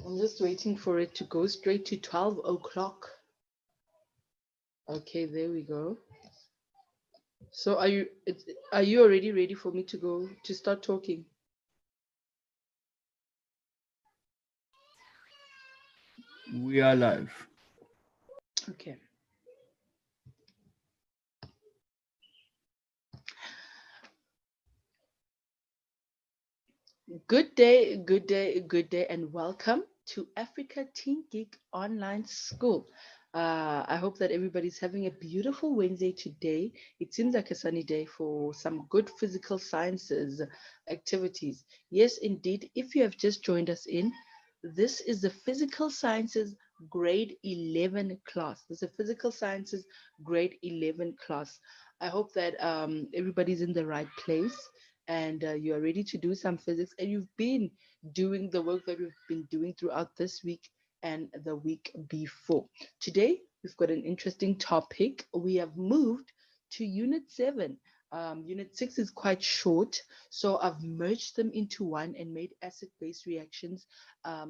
I'm just waiting for it to go straight to 12 o'clock. Okay, there we go. So are you already ready for me to go to start talking? We are live. Okay. Good day, and welcome to Africa Teen Geek Online School. I hope that everybody's having a beautiful Wednesday today. It seems like a sunny day for some good physical sciences activities. Yes, indeed. If you have just joined us in, this is the Physical Sciences Grade 11 class. This is a Physical Sciences Grade 11 class. I hope that everybody's in the right place and you are ready to do some physics and you've been doing the work that we've been doing throughout this week and the week before. Today, we've got an interesting topic. We have moved to Unit 7. Unit 6 is quite short, so I've merged them into one and made acid-base reactions.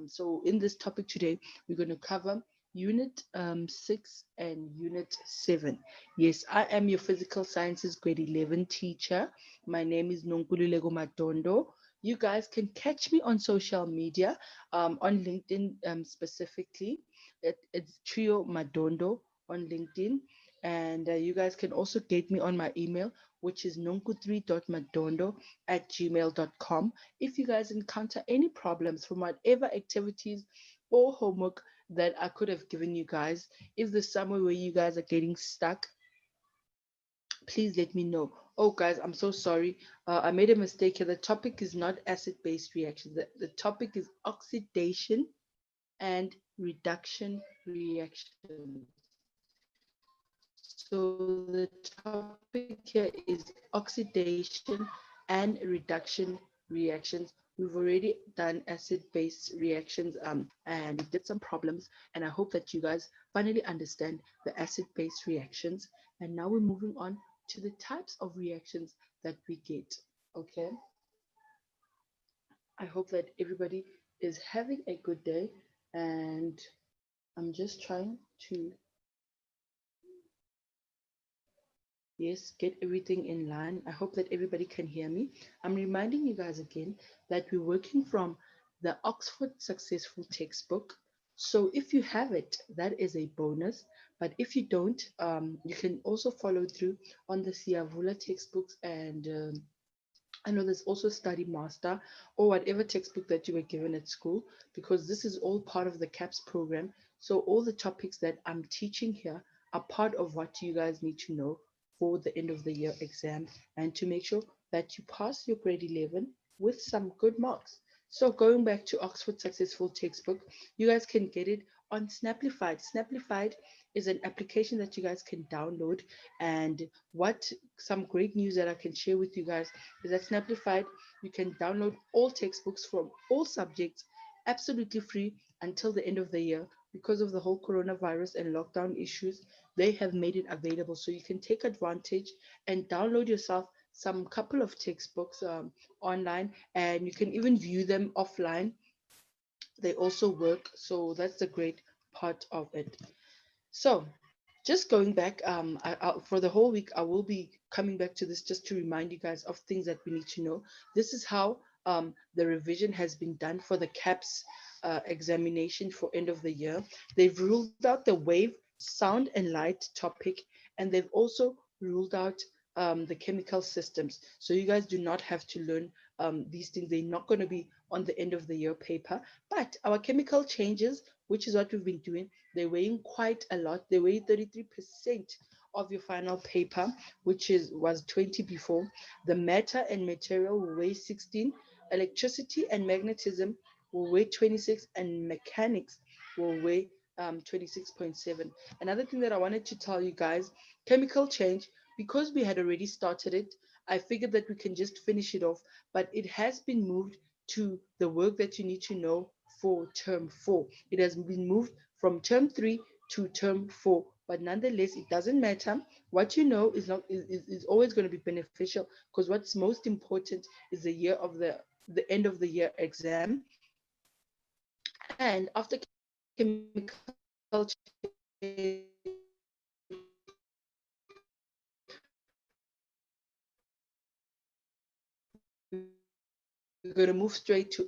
So in this topic today, we're going to cover Unit 6 and Unit 7. Yes, I am your Physical Sciences Grade 11 teacher. My name is Nonkululego Matondo. You guys can catch me on social media, on LinkedIn specifically. It's Trio Madondo on LinkedIn. And you guys can also get me on my email, which is nonku3.madondo@gmail.com. If you guys encounter any problems from whatever activities or homework that I could have given you guys, if there's somewhere where you guys are getting stuck, please let me know. Oh, guys, I'm so sorry. I made a mistake here. The topic is not acid-base reactions. The topic is oxidation and reduction reactions. So the topic here is oxidation and reduction reactions. We've already done acid-base reactions, and we did some problems. And I hope that you guys finally understand the acid-base reactions. And now we're moving on to the types of reactions that we get. Okay. I hope that everybody is having a good day, and I'm just trying to, yes, get everything in line. I hope that everybody can hear me. I'm reminding you guys again that we're working from the Oxford Successful Textbook. So if you have it, that is a bonus. But if you don't, you can also follow through on the Siavula textbooks, and I know there's also Study Master or whatever textbook that you were given at school, because this is all part of the CAPS program. So all the topics that I'm teaching here are part of what you guys need to know for the end of the year exam, and to make sure that you pass your grade 11 with some good marks. So going back to Oxford Successful Textbook, you guys can get it on Snaplified. Snaplified is an application that you guys can download. And what some great news that I can share with you guys is that Snaplified, you can download all textbooks from all subjects absolutely free until the end of the year. Because of the whole coronavirus and lockdown issues, they have made it available. So you can take advantage and download yourself some couple of textbooks online, and you can even view them offline. They also work. So that's the great part of it. So, just going back, for the whole week, I will be coming back to this just to remind you guys of things that we need to know. This is how the revision has been done for the CAPS examination for end of the year. They've ruled out the wave, sound, and light topic, and they've also ruled out the chemical systems. So you guys do not have to learn these things. They're not going to be on the end of the year paper. But our chemical changes, which is what we've been doing, they're weighing quite a lot. They weigh 33% of your final paper, which was 20 before. The matter and material will weigh 16. Electricity and magnetism will weigh 26, and mechanics will weigh 26.7. Another thing that I wanted to tell you guys, chemical change, because we had already started it, I figured that we can just finish it off, but it has been moved to the work that you need to know for term 4. It has been moved from term 3 to term 4, but nonetheless it doesn't matter. What you know is not is always going to be beneficial, because what's most important is the end of the year exam. And And after chemical change, we're going to move straight to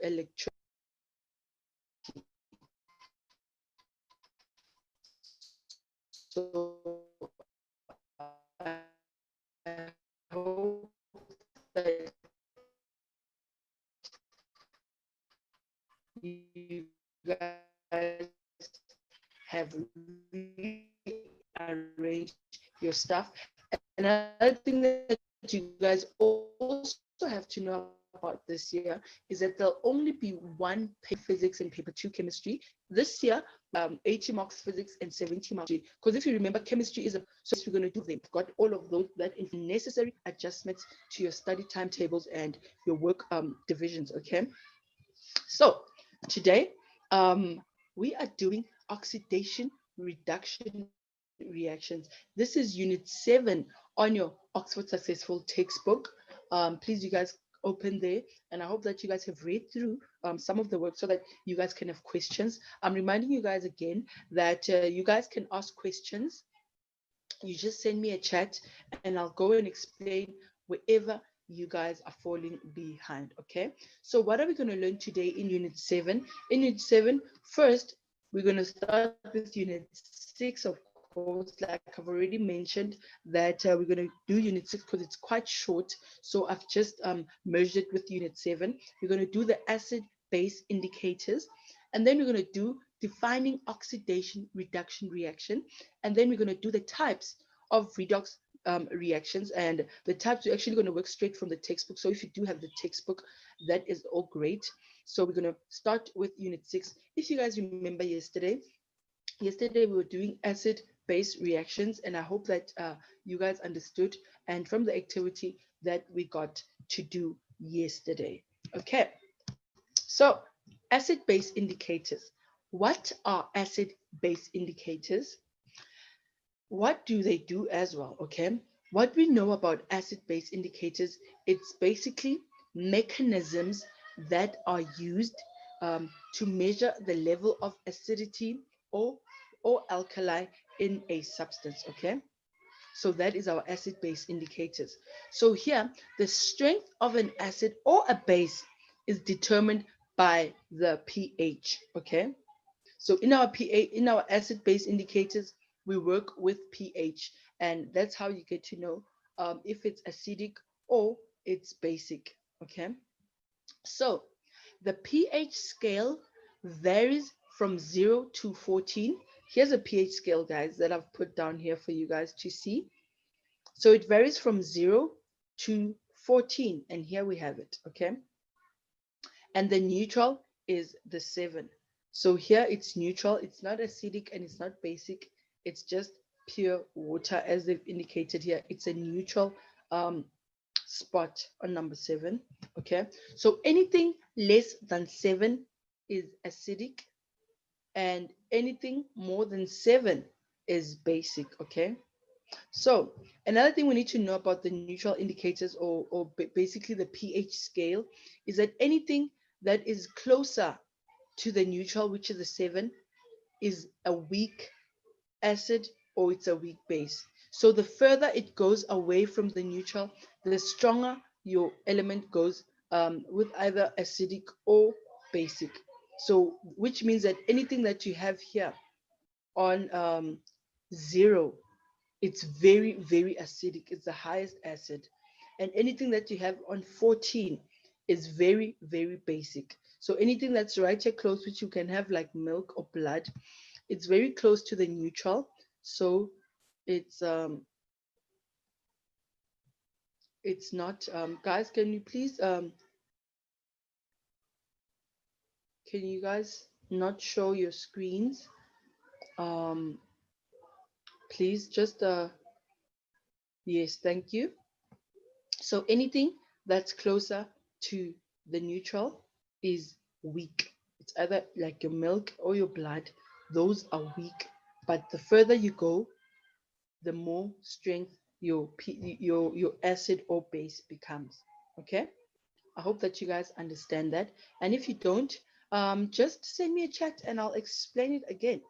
just send me a chat and I'll explain it again.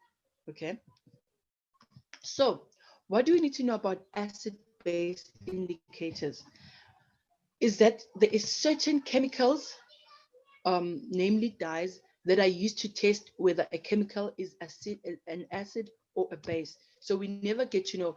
Okay. So, what do we need to know about acid-base indicators? Is that there is certain chemicals, namely dyes, that are used to test whether a chemical is an acid or a base. So we never get to know.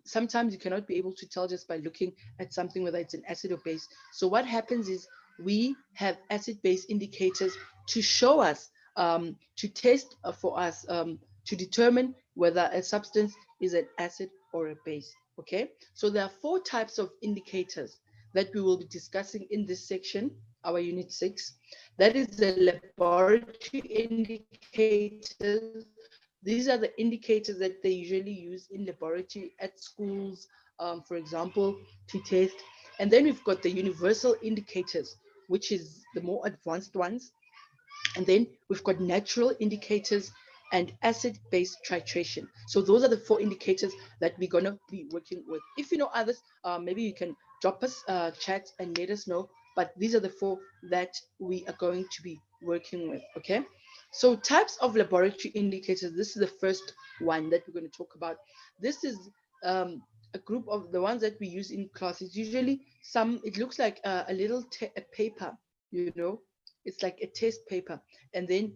Sometimes you cannot be able to tell just by looking at something whether it's an acid or base. So what happens is we have acid-base indicators to show us, to test for us, to determine whether a substance is an acid or a base. Okay, so there are four types of indicators that we will be discussing in this section, our unit 6. That is the laboratory indicators. These are the indicators that they usually use in laboratory at schools, for example, to test. And then we've got the universal indicators, which is the more advanced ones. And then we've got natural indicators and acid-base titration. So those are the four indicators that we're gonna be working with. If you know others, maybe you can drop us a chat and let us know. But these are the four that we are going to be working with. Okay. So types of laboratory indicators. This is the first one that we're going to talk about. This is a group of the ones that we use in class. It's usually some. It looks like a little a paper. You know, it's like a test paper, and then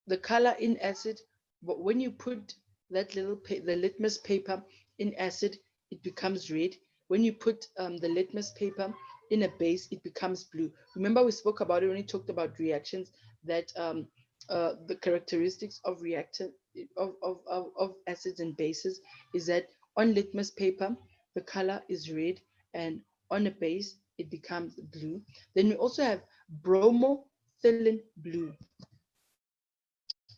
the color in acid. But when you put that the litmus paper in acid, it becomes red. When you put the litmus paper in a base, it becomes blue. Remember, we spoke about it when we talked about reactions, that the characteristics of reactant of acids and bases is that on litmus paper the color is red, and on a base it becomes blue. Then we also have bromothiolin blue.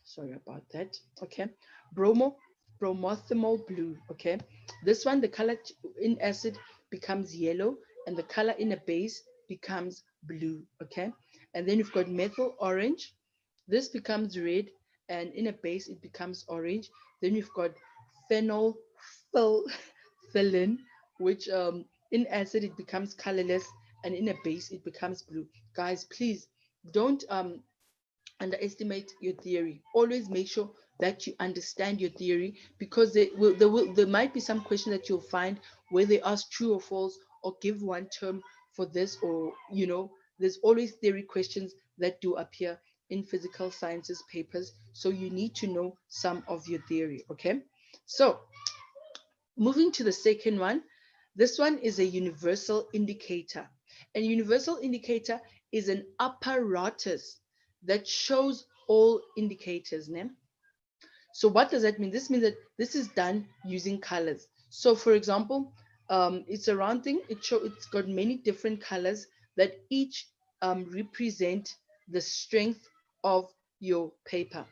Sorry about that. Okay, bromothiol blue. Okay, this one, the color in acid becomes yellow, and the color in a base becomes blue. Okay, and then you've got methyl orange. This becomes red, and in a base it becomes orange. Then you've got phenolphthalein, which in acid it becomes colorless, and in a base it becomes blue. Guys, please don't underestimate your theory. Always make sure that you understand your theory, because there might be some question that you'll find where they ask true or false or give one term for this, or there's always theory questions that do appear in physical sciences papers, so you need to know some of your theory. Okay, so moving to the second one. This one is a universal indicator. And universal indicator is an apparatus that shows all indicators. Ne? So what does that mean? This means that this is done using colors. So for example, it's a round thing. It's got many different colors that each represent the strength of your paper.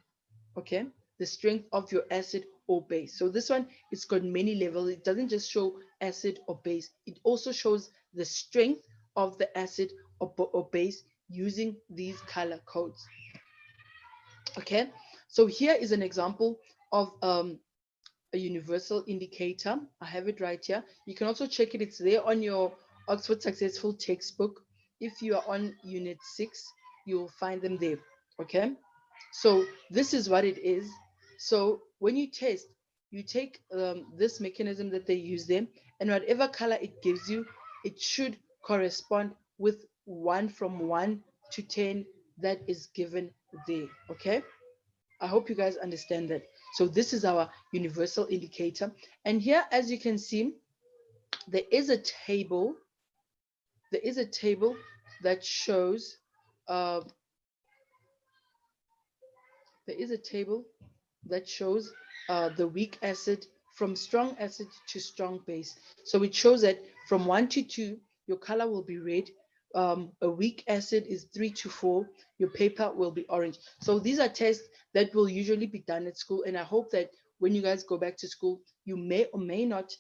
Okay, the strength of your acid or base. So this one, it's got many levels. It doesn't just show acid or base, it also shows the strength of the acid or base using these color codes. Okay, so here is an example of a universal indicator. I have it right here. You can also check it. It's there on your Oxford Successful textbook. If you are on unit 6, you'll find them there. Okay, so this is what it is. So when you test, you take this mechanism that they use there, and whatever color it gives you, it should correspond with 1 from 1 to 10 that is given there. Okay, I hope you guys understand that. So this is our universal indicator. And here, as you can see, there is a table. There is a table that shows uh, there is a table that shows the weak acid from strong acid to strong base. So it shows that from 1 to 2, your color will be red. A weak acid is 3 to 4, your paper will be orange. So these are tests that will usually be done at school. And I hope that when you guys go back to school, you may or may not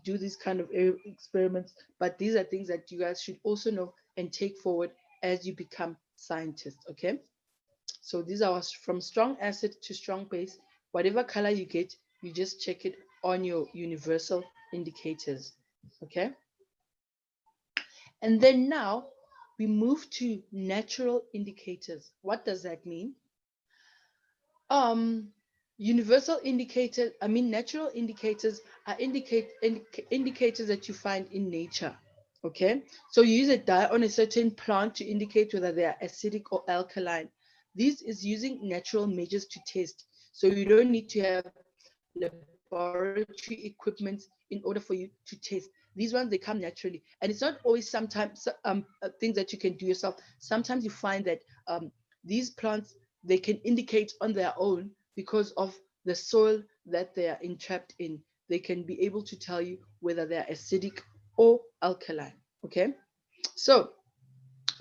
do these kind of experiments. But these are things that you guys should also know and take forward as you become scientists. Okay. So these are from strong acid to strong base. Whatever color you get, you just check it on your universal indicators. Okay. And then now we move to natural indicators. What does that mean? Um, Universal indicators, I mean, natural indicators are indicators that you find in nature. Okay, so you use a dye on a certain plant to indicate whether they are acidic or alkaline. This is using natural measures to test. So you don't need to have laboratory equipment in order for you to test. These ones, they come naturally, and it's not always sometimes things that you can do yourself. Sometimes you find that these plants, they can indicate on their own because of the soil that they are entrapped in. They can be able to tell you whether they are acidic or alkaline. Okay, so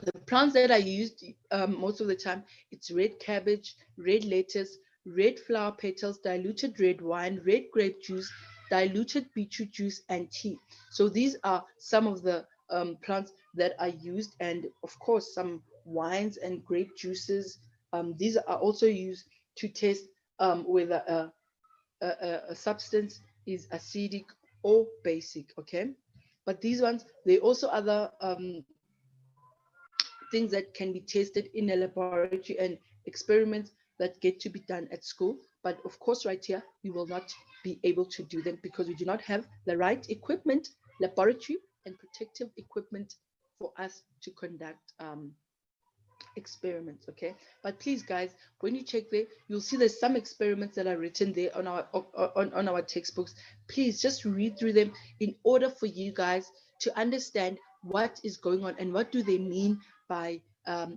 the plants that are used most of the time, it's red cabbage, red lettuce, red flower petals, diluted red wine, red grape juice, diluted beetroot juice, and tea. So these are some of the plants that are used, and of course some wines and grape juices. These are also used to test whether a substance is acidic or basic. Okay, but these ones, they also other things that can be tested in a laboratory and experiments that get to be done at school. But of course, right here, we will not be able to do them because we do not have the right equipment, laboratory, and protective equipment for us to conduct experiments. Okay, but please guys, when you check there, you'll see there's some experiments that are written there on our textbooks. Please just read through them in order for you guys to understand what is going on and what do they mean by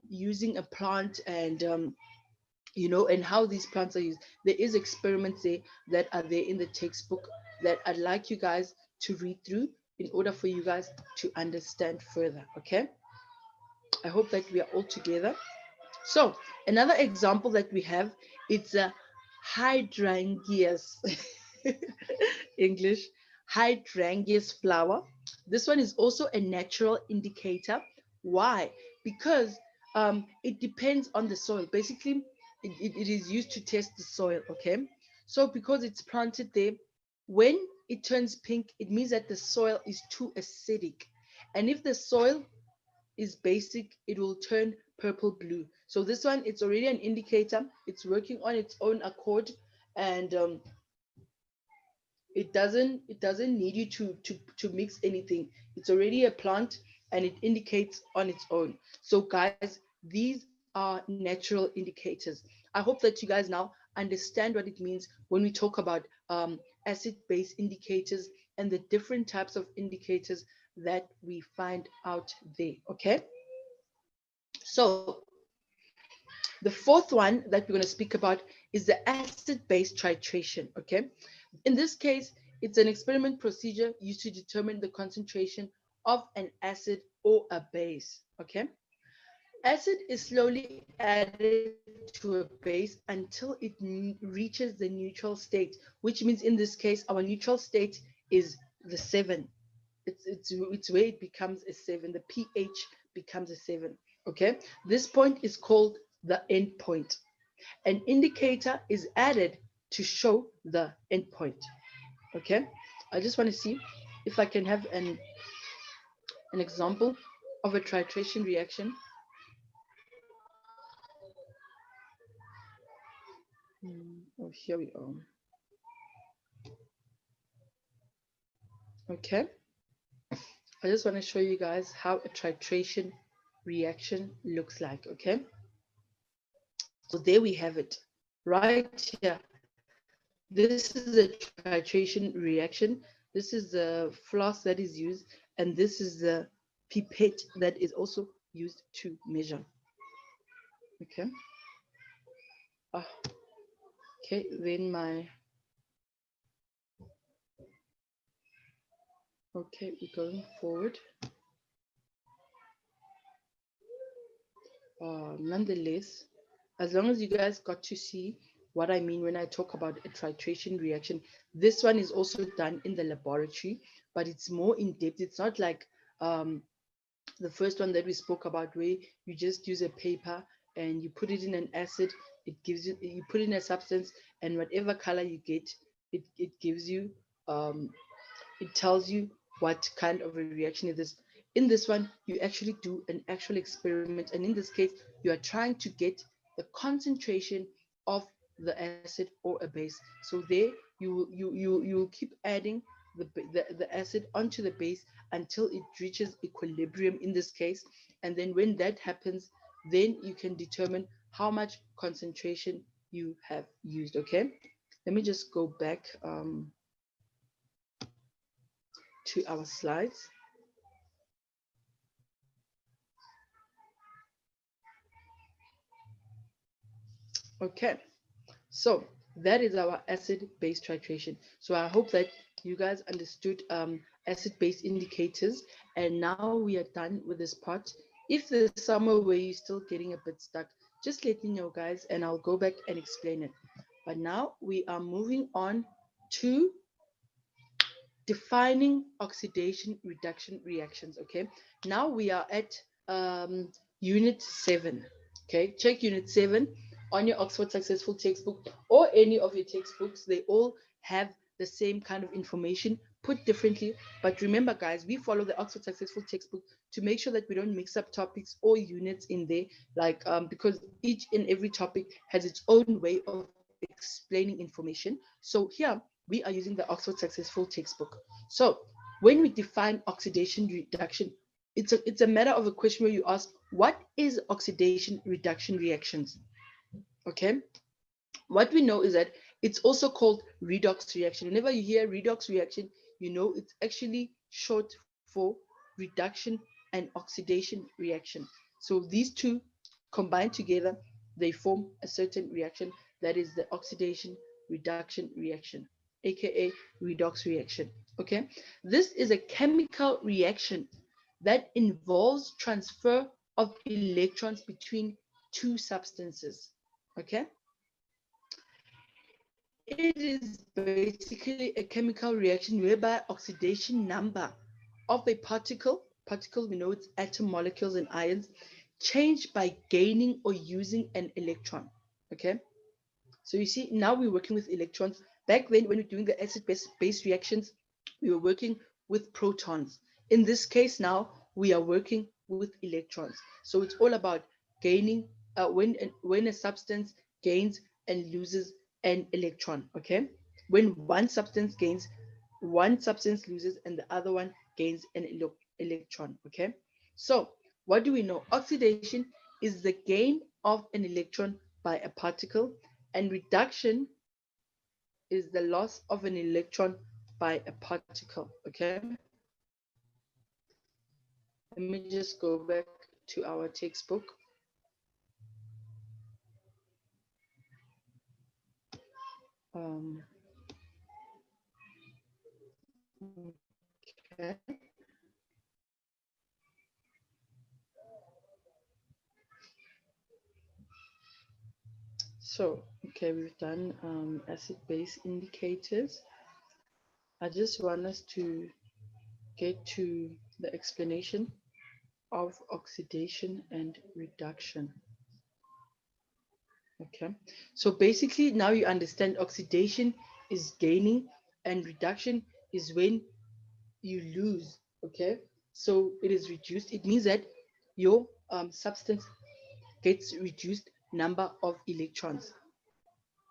using a plant, and and how these plants are used. There is experiments there that are there in the textbook that I'd like you guys to read through in order for you guys to understand further. Okay, I hope that we are all together. So another example that we have, it's a hydrangeas, English, hydrangeas flower. This one is also a natural indicator. Why? Because it depends on the soil. Basically, it is used to test the soil. Okay, so because it's planted there, when it turns pink, it means that the soil is too acidic. And if the soil is basic, it will turn purple blue. So this one, it's already an indicator. It's working on its own accord, and it doesn't need you to mix anything. It's already a plant, and it indicates on its own. So guys, these are natural indicators. I hope that you guys now understand what it means when we talk about acid-base indicators and the different types of indicators that we find out there. Okay, so the fourth one that we're going to speak about is the acid-base titration. Okay, in this case, it's an experiment procedure used to determine the concentration of an acid or a base. Okay, acid is slowly added to a base until it reaches the neutral state, which means in this case, our neutral state is the 7. It's where it becomes a 7. The pH becomes a 7. Okay, this point is called the end point. An indicator is added to show the end point. Okay, I just want to see if I can have an example of a titration reaction. Oh, here we are. Okay, I just want to show you guys how a titration reaction looks like. Okay, so there we have it right here. This is a titration reaction. This is the floss that is used, and this is the pipette that is also used to measure. Okay. Ah, okay, then okay, we're going forward. Nonetheless, as long as you guys got to see what I mean when I talk about a titration reaction, this one is also done in the laboratory, but it's more in depth. It's not like the first one that we spoke about, where you just use a paper and you put it in an acid. It gives you put in a substance, and whatever color you get, it gives you, it tells you what kind of a reaction it is. In this one, you actually do an actual experiment, and in this case, you are trying to get the concentration of the acid or a base. So there, you keep adding the acid onto the base until it reaches equilibrium in this case, and then when that happens, then you can determine how much concentration you have used. Okay, let me just go back to our slides. Okay, so that is our acid-base titration. So I hope that you guys understood acid-base indicators, and now we are done with this part. If there's somewhere where you're still getting a bit stuck, just let me know, guys, and I'll go back and explain it. But now we are moving on to defining oxidation reduction reactions. Okay, now we are at unit 7. Okay, check unit 7 on your Oxford Successful textbook or any of your textbooks. They all have the same kind of information put differently, but remember, guys, we follow the Oxford Successful textbook to make sure that we don't mix up topics or units in there, like because each and every topic has its own way of explaining information. So here we are using the Oxford Successful textbook. So when we define oxidation reduction, it's a matter of a question where you ask, what is oxidation reduction reactions? Okay, what we know is that it's also called redox reaction. Whenever you hear redox reaction, you know it's actually short for reduction and oxidation reaction. So these two combined together, they form a certain reaction, that is the oxidation reduction reaction, aka redox reaction. Okay, this is a chemical reaction that involves transfer of electrons between two substances. Okay, it is basically a chemical reaction whereby oxidation number of a particle, we know it's atom, molecules, and ions, change by gaining or using an electron. Okay, so you see, now we're working with electrons. Back then, when we're doing the acid-base reactions, we were working with protons. In this case now, we are working with electrons. So it's all about gaining, when a substance gains and loses an electron, okay? When one substance gains, one substance loses, and the other one gains an electron, okay? So what do we know? Oxidation is the gain of an electron by a particle, and reduction is the loss of an electron by a particle. Okay, let me just go back to our textbook. um, okay, so okay, we've done acid base indicators. I just want us to get to the explanation of oxidation and reduction. Okay, so basically now you understand oxidation is gaining and reduction is when you lose. Okay, so it is reduced. It means that your substance gets reduced number of electrons.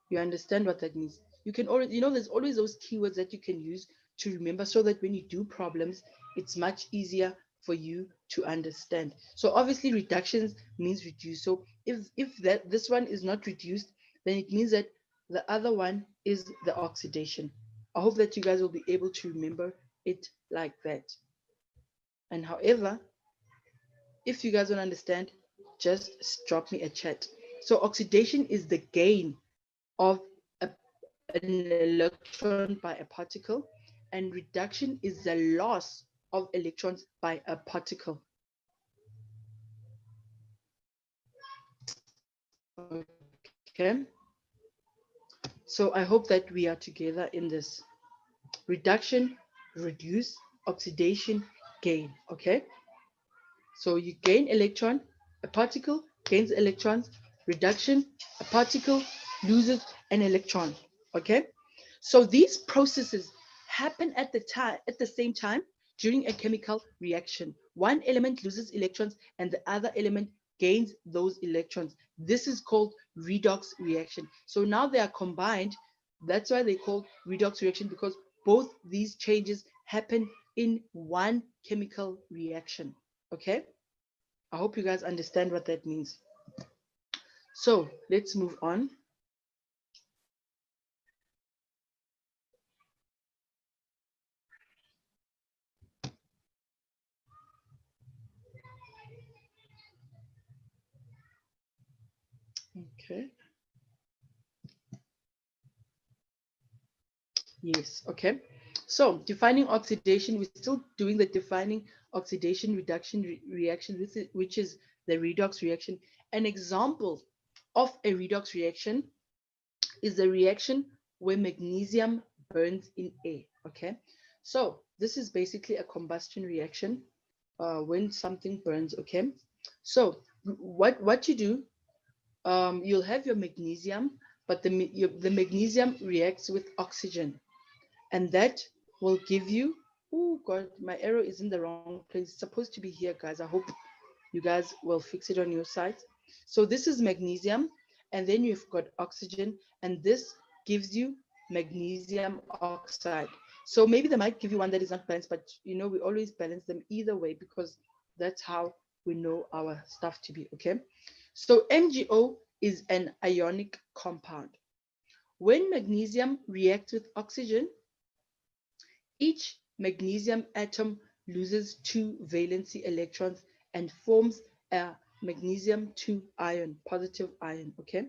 You understand what that means? You can already, there's always those keywords that you can use to remember, so that when you do problems, it's much easier for you to understand. So obviously reductions means reduce. So if that this one is not reduced, then it means that the other one is the oxidation. I hope that you guys will be able to remember it like that. And however, if you guys don't understand, just drop me a chat. So oxidation is the gain of a, an electron by a particle, and reduction is the loss of electrons by a particle. Okay. So I hope that we are together in this. Reduction, reduce, oxidation, gain. Okay. So you gain electron, a particle gains electrons, reduction, a particle loses an electron. Okay? So these processes happen at the same time during a chemical reaction one element loses electrons and the other element gains those electrons. This is called redox reaction. So now they are combined. That's why they call redox reaction, because both these changes happen in one chemical reaction. Okay, I hope you guys understand what that means. So let's move on. Okay. Yes, okay. So defining oxidation, we're still doing the defining oxidation reduction reaction, which is the redox reaction. An example of a redox reaction is the reaction where magnesium burns in air. Okay, so this is basically a combustion reaction when something burns. Okay, so what you do, you'll have your magnesium, but the magnesium reacts with oxygen, and that will give you, oh god, my arrow is in the wrong place. It's supposed to be here, guys. I hope you guys will fix it on your side. So this is magnesium, and then you've got oxygen, and this gives you magnesium oxide. So maybe they might give you one that is not balanced, but we always balance them either way, because that's how we know our stuff to be. Okay, so MgO is an ionic compound. When magnesium reacts with oxygen, each magnesium atom loses two valency electrons and forms a magnesium 2 ion, positive ion. Okay.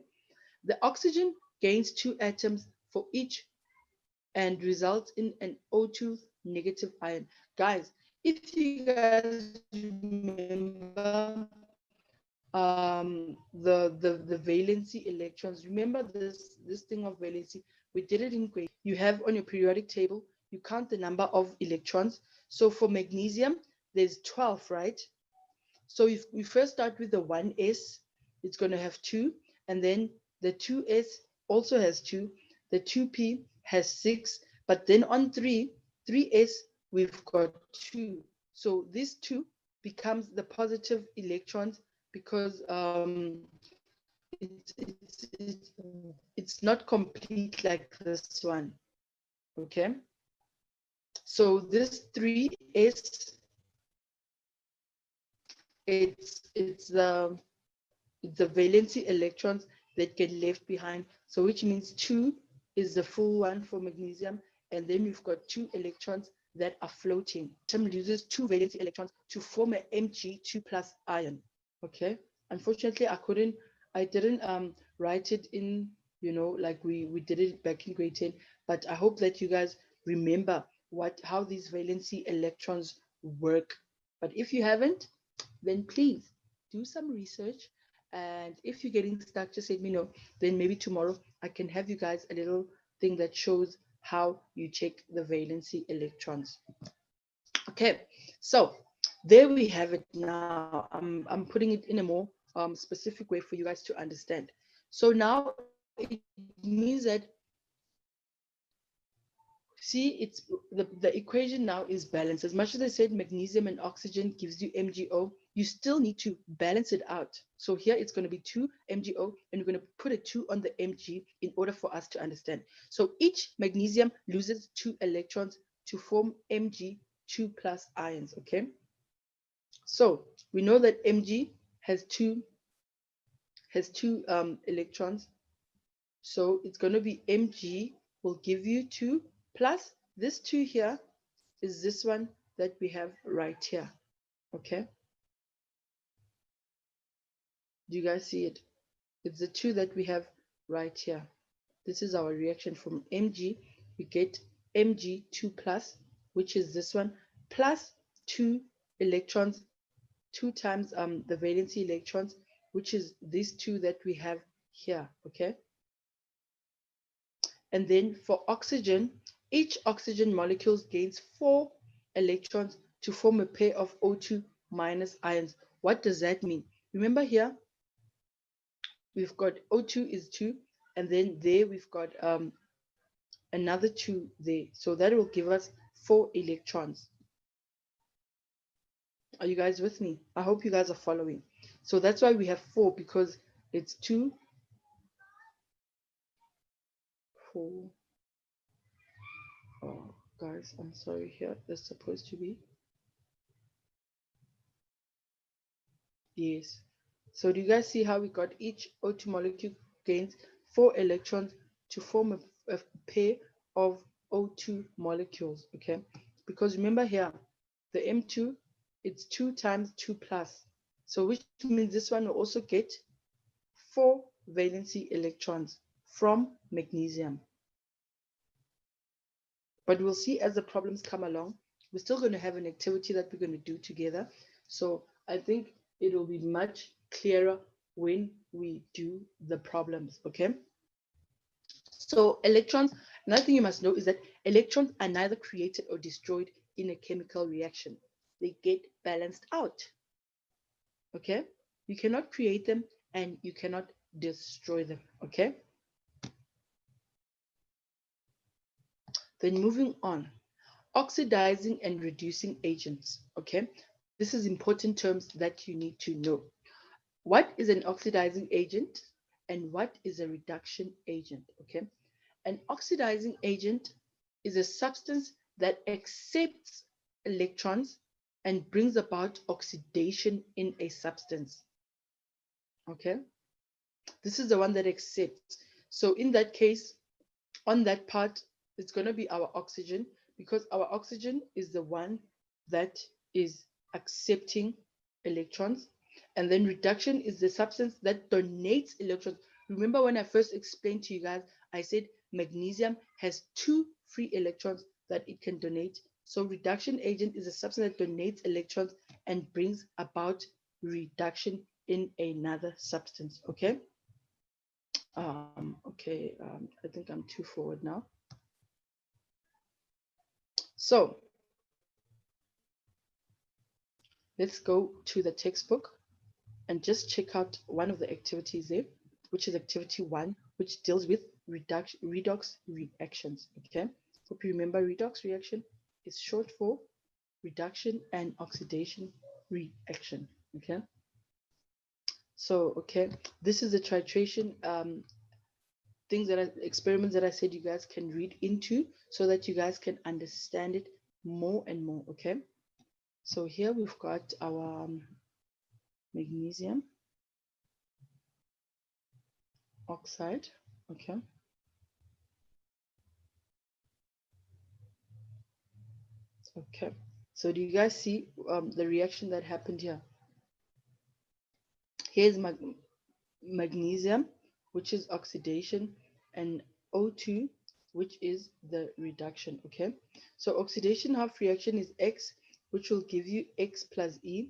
The oxygen gains two atoms for each and results in an O2 negative ion. Guys, if you guys remember the valency electrons, remember this thing of valency, we did it in grade 10. You have on your periodic table, you count the number of electrons. So for magnesium there's 12, right? So if we first start with the 1s, it's going to have 2, and then the 2s also has 2, the 2p has 6, but then on 3s we've got 2. So this 2 becomes the positive electrons, because it's not complete like this one. Okay, so this 3s, it's the valency electrons that get left behind. So which means 2 is the full one for magnesium, and then we've got 2 electrons that are floating. Atom uses 2 valency electrons to form an Mg2 plus ion. Okay, unfortunately I didn't write it in, like we did it back in grade 10, but I hope that you guys remember how these valency electrons work. But if you haven't, then please do some research. And if you're getting stuck, just let me know. Then maybe tomorrow I can have you guys a little thing that shows how you check the valency electrons. Okay, so there we have it now. I'm putting it in a more specific way for you guys to understand. So now it means that, see, the equation now is balanced. As much as I said magnesium and oxygen gives you MgO, you still need to balance it out. So here it's going to be 2 MgO, and we're going to put a 2 on the Mg in order for us to understand. So each magnesium loses 2 electrons to form Mg2 plus ions. Okay, so we know that Mg has two electrons. So it's going to be Mg will give you 2 plus this 2 here is this one that we have right here. Okay, do you guys see it? It's the 2 that we have right here. This is our reaction from Mg. We get Mg2 plus, which is this one, plus 2 electrons, 2 times the valency electrons, which is these 2 that we have here. Okay, and then for oxygen, each oxygen molecule gains 4 electrons to form a pair of O2 minus ions. What does that mean? Remember here, we've got O2 is 2, and then there we've got another 2 there. So that will give us 4 electrons. Are you guys with me? I hope you guys are following. So that's why we have four, because it's two, four. Oh, guys, I'm sorry. Here there's supposed to be. Yes. So do you guys see how we got each O2 molecule gains four electrons to form a pair of O2 molecules? Okay. Because remember here, the M2, it's 2 times 2 plus. So which means this one will also get four valency electrons from magnesium. But we'll see as the problems come along, we're still going to have an activity that we're going to do together. So I think it will be much clearer when we do the problems, okay? So electrons, another thing you must know is that electrons are neither created or destroyed in a chemical reaction. They get balanced out, okay? You cannot create them and you cannot destroy them, okay? Then moving on, oxidizing and reducing agents, okay? This is important terms that you need to know. What is an oxidizing agent and what is a reduction agent, okay? An oxidizing agent is a substance that accepts electrons and brings about oxidation in a substance, okay? This is the one that accepts. So in that case, on that part, it's going to be our oxygen, because our oxygen is the one that is accepting electrons. And then reduction is the substance that donates electrons. Remember when I first explained to you guys, I said magnesium has two free electrons that it can donate. So reduction agent is a substance that donates electrons and brings about reduction in another substance. Okay. I think I'm too forward now. So let's go to the textbook and just check out one of the activities there, which is activity one, which deals with redox reactions. Okay, hope you remember redox reaction is short for reduction and oxidation reaction. Okay, so okay, this is the titration things that experiments that I said you guys can read into so that you guys can understand it more and more. Okay, so here we've got our magnesium oxide. Okay, okay. So do you guys see the reaction that happened here? Here's magnesium, which is oxidation, and O2, which is the reduction. Okay, so oxidation half reaction is X, which will give you X plus E,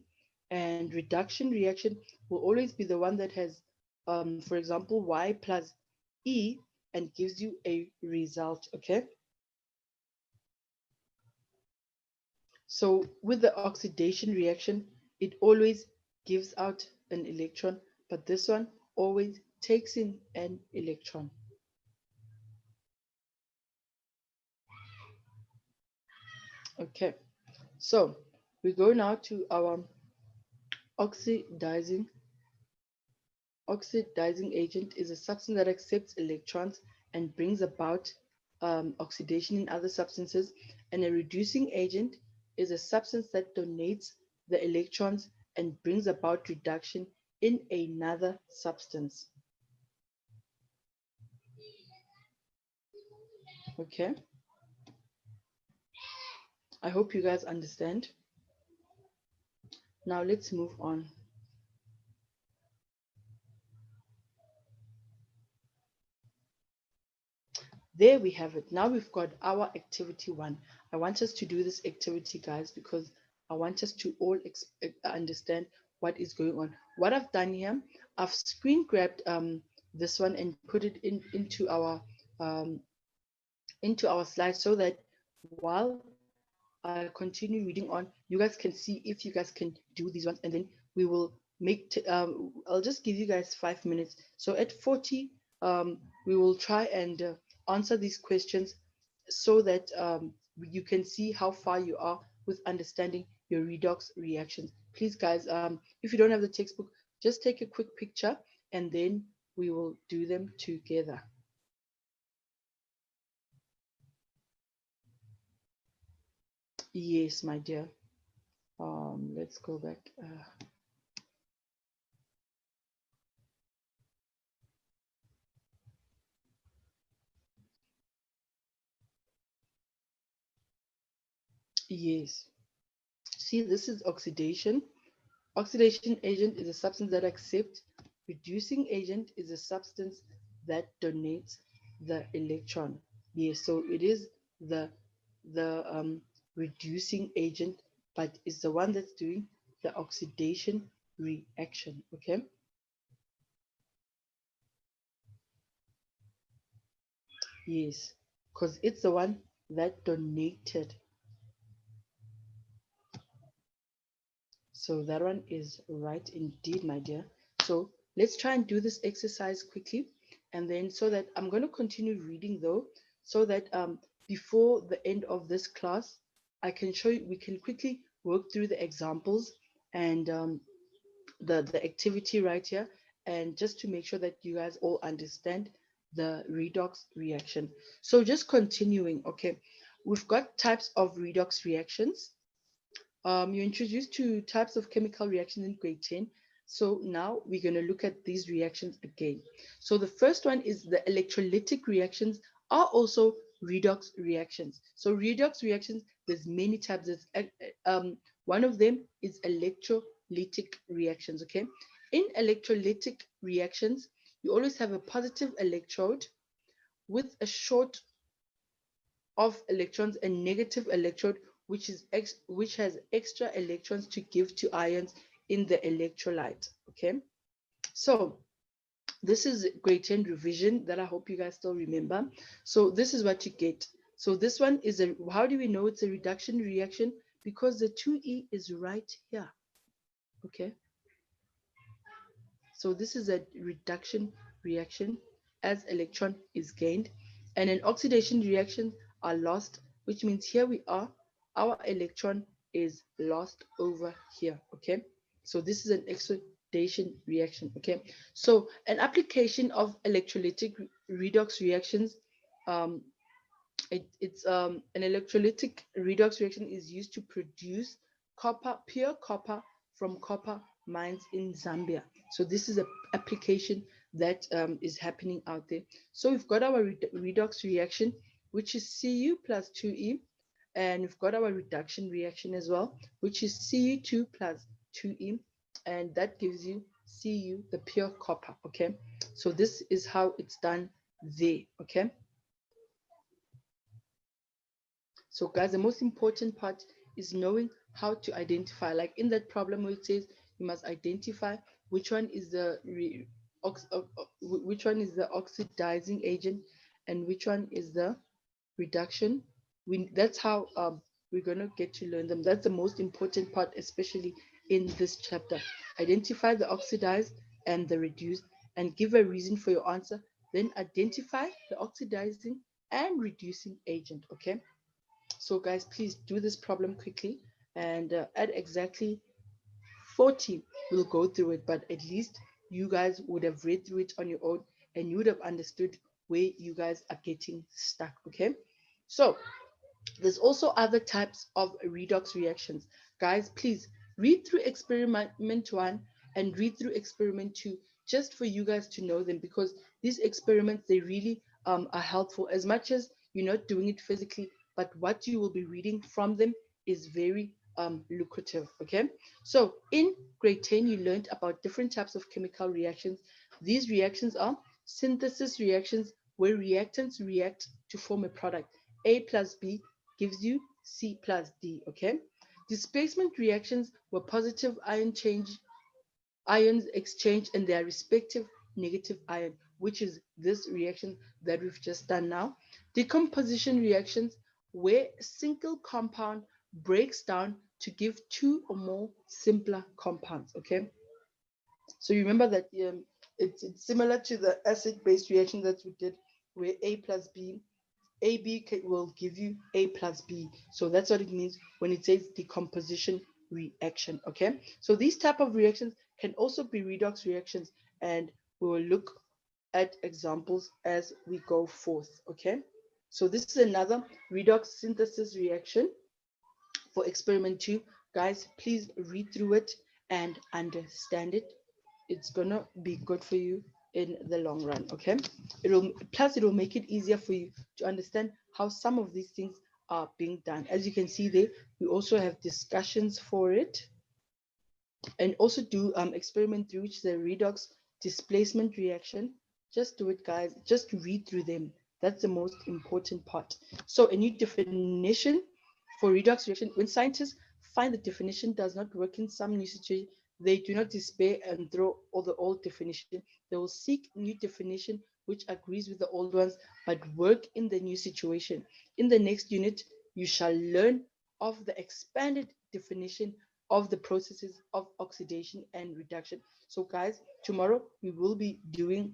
and reduction reaction will always be the one that has, for example, Y plus E and gives you a result. Okay, so with the oxidation reaction, it always gives out an electron, but this one always takes in an electron. Okay, so we go now to our oxidizing. Oxidizing agent is a substance that accepts electrons and brings about oxidation in other substances. And a reducing agent is a substance that donates the electrons and brings about reduction in another substance. Okay, I hope you guys understand. Now let's move on. There we have it. Now we've got our activity one. I want us to do this activity, guys, because I want us to all understand what is going on. What I've done here, I've screen grabbed this one and put it um, into our slide so that while I continue reading on, you guys can see if you guys can do these ones, and then we will I'll just give you guys 5 minutes. So at 40, we will try and answer these questions so that you can see how far you are with understanding your redox reactions. Please, guys, if you don't have the textbook, just take a quick picture and then we will do them together. Yes, my dear. Let's go back. Yes. See, this is oxidation. Oxidation agent is a substance that accepts. Reducing agent is a substance that donates the electron. Yes, so it is the the reducing agent, but it's the one that's doing the oxidation reaction. Okay. Yes, because it's the one that donated. So that one is right indeed, my dear. So let's try and do this exercise quickly. And then so that I'm going to continue reading though, so that before the end of this class, I can show you, we can quickly work through the examples and the activity right here. And just to make sure that you guys all understand the redox reaction. So just continuing, okay, we've got types of redox reactions. You're introduced to types of chemical reactions in grade 10. So now we're going to look at these reactions again. So the first one is the electrolytic reactions are also redox reactions. So redox reactions, there's many types. One of them is electrolytic reactions, okay? In electrolytic reactions, you always have a positive electrode with a short of electrons and negative electrode which has extra electrons to give to ions in the electrolyte. Okay, so this is grade 10 revision that I hope you guys still remember. So this is what you get. So this one is a, how do we know it's a reduction reaction? Because the 2E is right here. Okay, so this is a reduction reaction as electron is gained, and an oxidation reaction are lost, which means here we are, our electron is lost over here. Okay, so this is an oxidation reaction. Okay, so an application of electrolytic redox reactions, um, it's an electrolytic redox reaction is used to produce copper, pure copper from copper mines in Zambia. So this is an application that is happening out there. So we've got our redox reaction, which is Cu plus 2E, and we've got our reduction reaction as well, which is Cu2 plus 2E, and that gives you Cu, the pure copper. Okay, so this is how it's done there. Okay. So guys, the most important part is knowing how to identify. Like in that problem where it says you must identify which one is the which one is the oxidizing agent and which one is the reduction. That's how we're gonna get to learn them. That's the most important part, especially in this chapter. Identify the oxidized and the reduced and give a reason for your answer. Then identify the oxidizing and reducing agent. Okay, so guys, please do this problem quickly and at exactly 40, we'll go through it, but at least you guys would have read through it on your own and you would have understood where you guys are getting stuck. Okay, so there's also other types of redox reactions. Guys, please read through experiment 1 and read through experiment 2 just for you guys to know them, because these experiments, they really are helpful as much as you're not doing it physically, but what you will be reading from them is very lucrative. Okay, so in grade 10 you learned about different types of chemical reactions. These reactions are synthesis reactions, where reactants react to form a product. A plus B gives you C plus D. Okay, displacement reactions were positive ions exchange and their respective negative ion, which is this reaction that we've just done now. Decomposition reactions, where a single compound breaks down to give two or more simpler compounds. Okay, so you remember that it's similar to the acid-base reaction that we did, where A plus B, AB will give you A plus B. So that's what it means when it says decomposition reaction. Okay, so these type of reactions can also be redox reactions, and we will look at examples as we go forth. Okay, so this is another redox synthesis reaction for experiment 2. Guys, please read through it and understand it. It's gonna be good for you in the long run. Okay, it will make it easier for you to understand how some of these things are being done. As you can see there, we also have discussions for it, and also do experiment 3, which is a redox displacement reaction. Just do it, guys. Just read through them. That's the most important part. So a new definition for redox reaction. When scientists find the definition does not work in some new situation, they do not despair and throw all the old definition. They will seek new definition which agrees with the old ones but work in the new situation. In the next unit, you shall learn of the expanded definition of the processes of oxidation and reduction. So guys, tomorrow we will be doing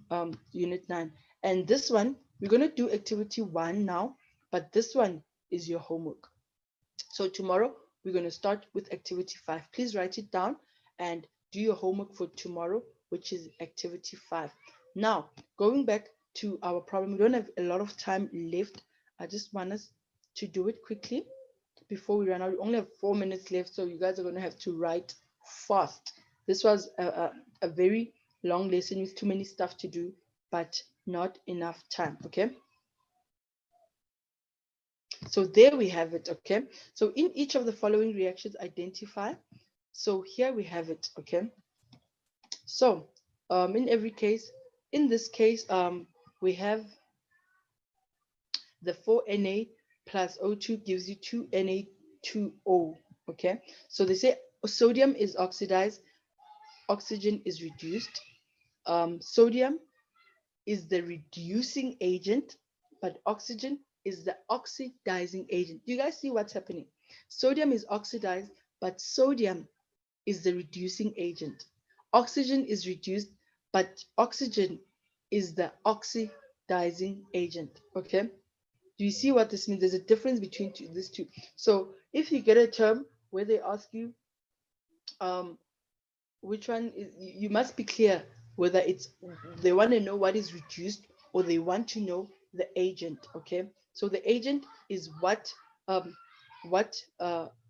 unit 9, and this one we're going to do activity 1 now, but this one is your homework. So tomorrow we're going to start with activity 5. Please write it down and do your homework for tomorrow, which is activity 5. Now, going back to our problem, we don't have a lot of time left. I just want us to do it quickly before we run out. We only have 4 minutes left, so you guys are going to have to write fast. This was a very long lesson with too many stuff to do, but not enough time. Okay, so there we have it. Okay, so in each of the following reactions, identify. So here we have it. Okay, so in every case, in this case, we have the 4Na plus O2 gives you 2Na2O. Okay, so they say sodium is oxidized, oxygen is reduced. Sodium is the reducing agent, but oxygen is the oxidizing agent. You guys see what's happening? Sodium is oxidized, but sodium is the reducing agent. Oxygen is reduced, but oxygen is the oxidizing agent. Okay? Do you see what this means? There's a difference between these two. So if you get a term where they ask you um, which one is, you must be clear whether it's they want to know what is reduced or they want to know the agent. Okay, so the agent is what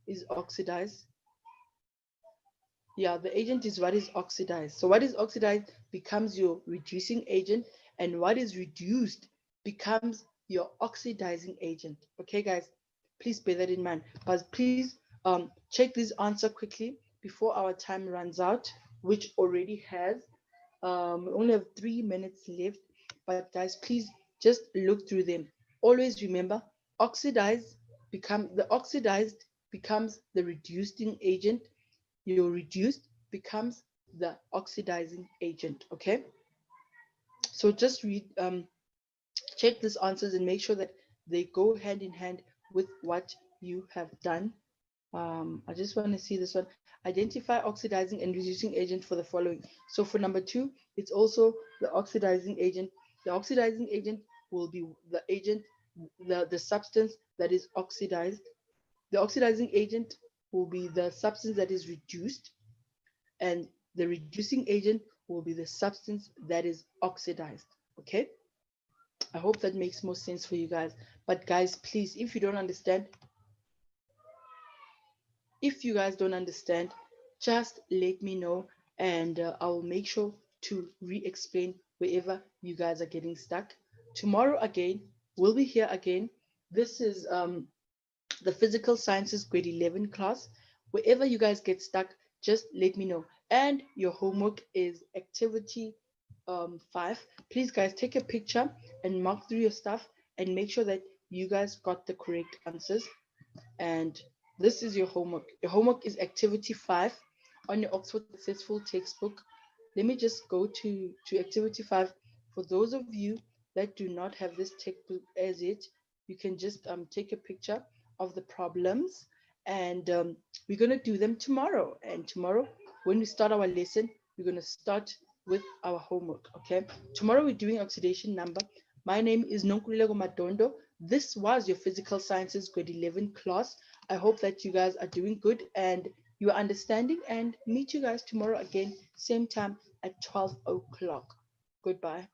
is oxidized. Yeah, the agent is what is oxidized. So what is oxidized becomes your reducing agent, and what is reduced becomes your oxidizing agent. Okay, guys, please bear that in mind. But please check this answer quickly before our time runs out, which already has. We only have 3 minutes left. But guys, please just look through them. Always remember, the oxidized becomes the reducing agent. Your reduced becomes the oxidizing agent. Okay, so just read check these answers and make sure that they go hand in hand with what you have done. I just want to see this one. Identify oxidizing and reducing agent for the following. So for number 2, it's also the oxidizing agent. The oxidizing agent will be the agent, the substance that is oxidized. The oxidizing agent will be the substance that is reduced, and the reducing agent will be the substance that is oxidized. Okay, I hope that makes more sense for you guys. But guys, please, if you don't understand, if you guys don't understand, just let me know, and I will make sure to re-explain wherever you guys are getting stuck. Tomorrow again, we'll be here again. This is the physical sciences grade 11 class. Wherever you guys get stuck, just let me know. And your homework is activity 5. Please guys, take a picture and mark through your stuff and make sure that you guys got the correct answers. And this is your homework. Your homework is activity 5 on your Oxford Successful textbook. Let me just go to activity 5. For those of you that do not have this textbook as it, you can just take a picture of the problems, and we're going to do them tomorrow. And tomorrow, when we start our lesson, we're going to start with our homework. Okay, tomorrow we're doing oxidation number. My name is Nonkululeko Madondo. This was your physical sciences grade 11 class. I hope that you guys are doing good, and your understanding, and meet you guys tomorrow again, same time at 12 o'clock. Goodbye.